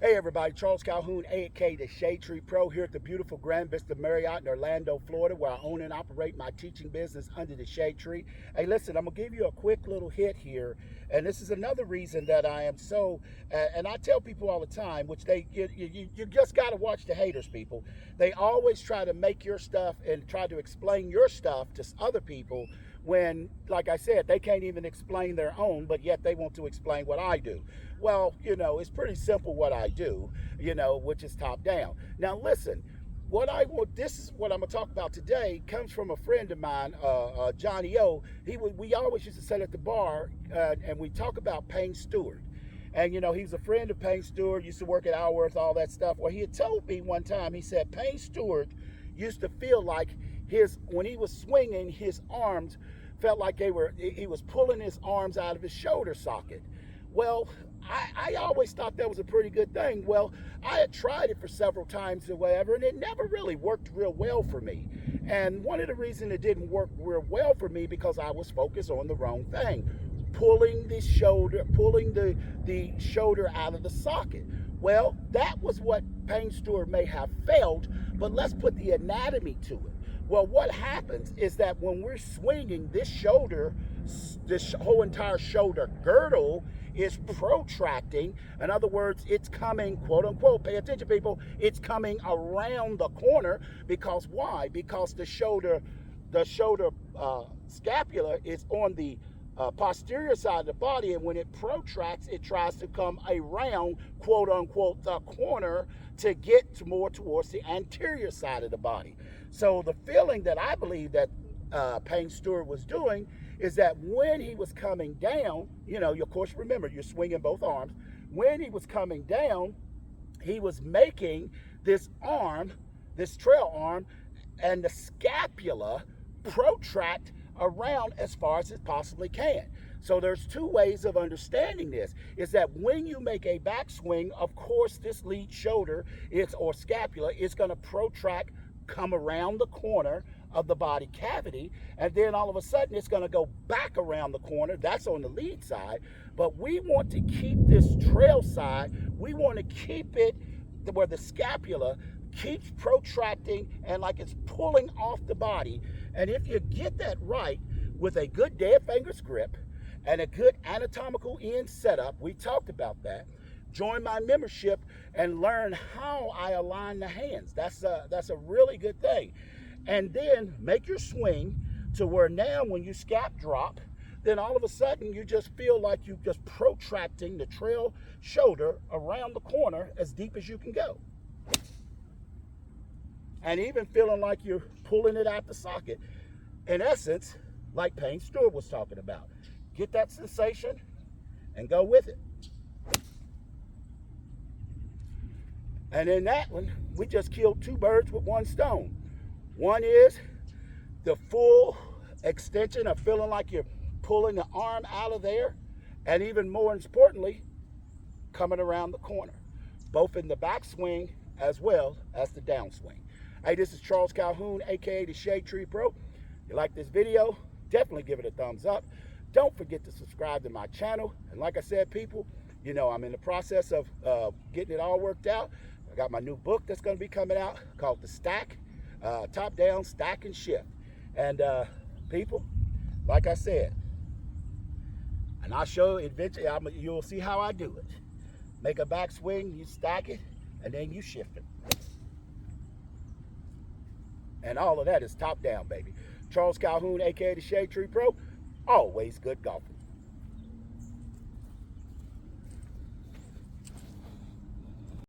Hey everybody, Charles Calhoun, aka the Shade Tree Pro, here at the beautiful Grand Vista Marriott in Orlando, Florida, where I own and operate my teaching business under the Shade Tree. Hey, listen, I'm gonna give you a quick little hit here, and this is another reason that I am so. And I tell people all the time, which you just gotta watch the haters, people. They always try to make your stuff and try to explain your stuff to other people when, like I said, they can't even explain their own, but yet they want to explain what I do. Well, it's pretty simple what I do, which is top down. Now, listen, this is what I'm gonna talk about today. Comes from a friend of mine, Johnny O. We always used to sit at the bar and we talk about Payne Stewart. And he's a friend of Payne Stewart, used to work at Alworth, all that stuff. Well, he had told me one time, he said Payne Stewart used to feel like when he was swinging, his arms felt like he was pulling his arms out of his shoulder socket. Well, I always thought that was a pretty good thing. Well, I had tried it for several times or whatever, and it never really worked real well for me. And one of the reasons it didn't work real well for me because I was focused on the wrong thing, pulling the shoulder out of the socket. Well, that was what Payne Stewart may have felt, but let's put the anatomy to it. Well, what happens is that when we're swinging, this whole entire shoulder girdle is protracting. In other words, it's coming, quote unquote, pay attention people, it's coming around the corner. Because why? Because the shoulder scapula is on the posterior side of the body, and when it protracts, it tries to come around, quote unquote, the corner to get more towards the anterior side of the body. So the feeling that I believe that Payne Stewart was doing is that when he was coming down, of course, remember, you're swinging both arms. When he was coming down, he was making this trail arm, and the scapula protract around as far as it possibly can. So there's two ways of understanding this. Is that when you make a backswing, of course, this lead shoulder or scapula is going to protract, come around the corner of the body cavity, and then all of a sudden it's going to go back around the corner. That's on the lead side. But we want to keep this trail side, we want to keep it where the scapula keeps protracting and like it's pulling off the body. And if you get that right with a good Deadfingers grip and a good anatomical end setup, we talked about that. Join my membership and learn how I align the hands. That's a really good thing. And then make your swing to where now when you scap drop, then all of a sudden you just feel like you're just protracting the trail shoulder around the corner as deep as you can go. And even feeling like you're pulling it out the socket. In essence, like Payne Stewart was talking about. Get that sensation and go with it. And in that one, we just killed two birds with one stone. One is the full extension of feeling like you're pulling the arm out of there, and even more importantly, coming around the corner, both in the backswing as well as the downswing. Hey, this is Charles Calhoun, aka the Shade Tree Pro. If you like this video, definitely give it a thumbs up. Don't forget to subscribe to my channel. And like I said, people, I'm in the process of getting it all worked out. I got my new book that's going to be coming out called The Stack, Top Down, Stack, and Shift. And people, like I said, and I'll show you eventually, you'll see how I do it. Make a backswing, you stack it, and then you shift it. And all of that is top down, baby. Charles Calhoun, aka the Shade Tree Pro, always good golfing.